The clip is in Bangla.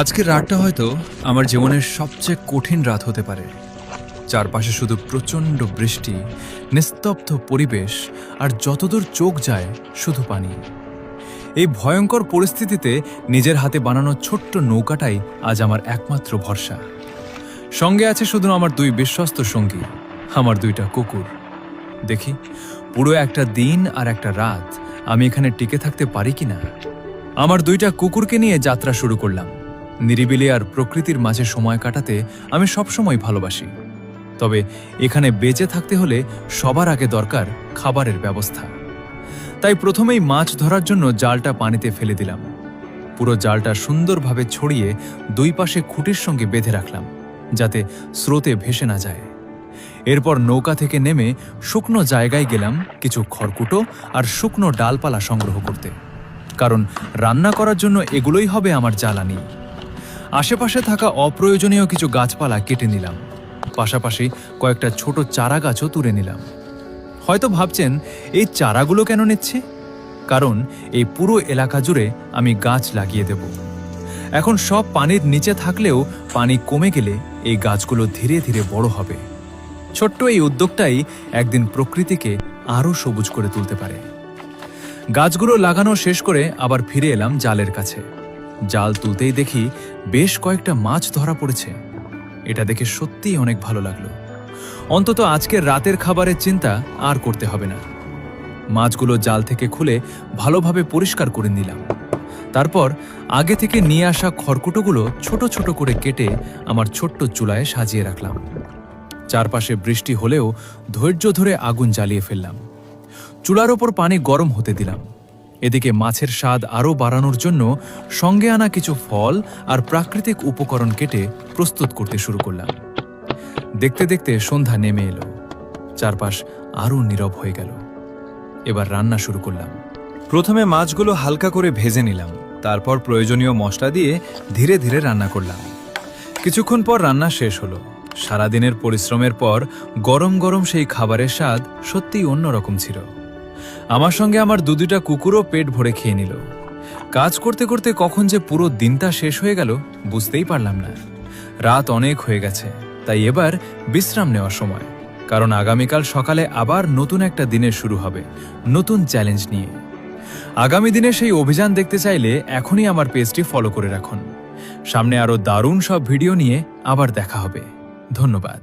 আজকের রাতটা হয়তো আমার জীবনের সবচেয়ে কঠিন রাত হতে পারে। চারপাশে শুধু প্রচণ্ড বৃষ্টি, নিস্তব্ধ পরিবেশ, আর যতদূর চোখ যায় শুধু পানি। এই ভয়ঙ্কর পরিস্থিতিতে নিজের হাতে বানানো ছোট্ট নৌকাটাই আজ আমার একমাত্র ভরসা। সঙ্গে আছে শুধু আমার দুই বিশ্বস্ত সঙ্গী, আমার দুইটা কুকুর। দেখি পুরো একটা দিন আর একটা রাত আমি এখানে টিকে থাকতে পারি কিনা। আমার দুইটা কুকুরকে নিয়ে যাত্রা শুরু করলাম। নিরিবিলি আর প্রকৃতির মাঝে সময় কাটাতে আমি সবসময় ভালোবাসি, তবে এখানে বেঁচে থাকতে হলে সবার আগে দরকার খাবারের ব্যবস্থা। তাই প্রথমেই মাছ ধরার জন্য জালটা পানিতে ফেলে দিলাম। পুরো জালটা সুন্দরভাবে ছড়িয়ে দুই পাশে খুঁটির সঙ্গে বেঁধে রাখলাম, যাতে স্রোতে ভেসে না যায়। এরপর নৌকা থেকে নেমে শুকনো জায়গায় গেলাম কিছু খড়কুটো আর শুকনো ডালপালা সংগ্রহ করতে, কারণ রান্না করার জন্য এগুলোই হবে আমার জ্বালানি। আশেপাশে থাকা অপ্রয়োজনীয় কিছু গাছপালা কেটে নিলাম, পাশাপাশি কয়েকটা ছোট চারা গাছও তুলে নিলাম। হয়তো ভাবছেন এই চারাগুলো কেন নিচ্ছি? কারণ এই পুরো এলাকা জুড়ে আমি গাছ লাগিয়ে দেব। এখন সব পানির নিচে থাকলেও পানি কমে গেলে এই গাছগুলো ধীরে ধীরে বড় হবে। ছোট্ট এই উদ্যোগটাই একদিন প্রকৃতিকে আরও সবুজ করে তুলতে পারে। গাছগুলো লাগানো শেষ করে আবার ফিরে এলাম জালের কাছে। জাল তুলতেই দেখি বেশ কয়েকটা মাছ ধরা পড়েছে। এটা দেখে সত্যিই অনেক ভালো লাগলো। অন্তত আজকের রাতের খাবারের চিন্তা আর করতে হবে না। মাছগুলো জাল থেকে খুলে ভালোভাবে পরিষ্কার করে নিলাম। তারপর আগে থেকে নিয়ে আসা খড়কুটোগুলো ছোট ছোট করে কেটে আমার ছোট্ট চুলায় সাজিয়ে রাখলাম। চারপাশে বৃষ্টি হলেও ধৈর্য ধরে আগুন জ্বালিয়ে ফেললাম। চুলার ওপর পানি গরম হতে দিলাম। এদিকে মাছের স্বাদ আরও বাড়ানোর জন্য সঙ্গে আনা কিছু ফল আর প্রাকৃতিক উপকরণ কেটে প্রস্তুত করতে শুরু করলাম। দেখতে দেখতে সন্ধ্যা নেমে এলো, চারপাশ আরও নীরব হয়ে গেল। এবার রান্না শুরু করলাম। প্রথমে মাছগুলো হালকা করে ভেজে নিলাম, তারপর প্রয়োজনীয় মশলা দিয়ে ধীরে ধীরে রান্না করলাম। কিছুক্ষণ পর রান্না শেষ হলো। সারাদিনের পরিশ্রমের পর গরম গরম সেই খাবারের স্বাদ সত্যিই অন্যরকম ছিল। আমার সঙ্গে আমার দুটা কুকুরও পেট ভরে খেয়ে নিল। কাজ করতে করতে কখন যে পুরো দিনটা শেষ হয়ে গেল বুঝতেই পারলাম না। রাত অনেক হয়ে গেছে, তাই এবার বিশ্রাম নেওয়ার সময়, কারণ আগামীকাল সকালে আবার নতুন একটা দিনের শুরু হবে, নতুন চ্যালেঞ্জ নিয়ে। আগামী দিনে সেই অভিযান দেখতে চাইলে এখনই আমার পেজটি ফলো করে রাখুন। সামনে আরও দারুণ সব ভিডিও নিয়ে আবার দেখা হবে। ধন্যবাদ।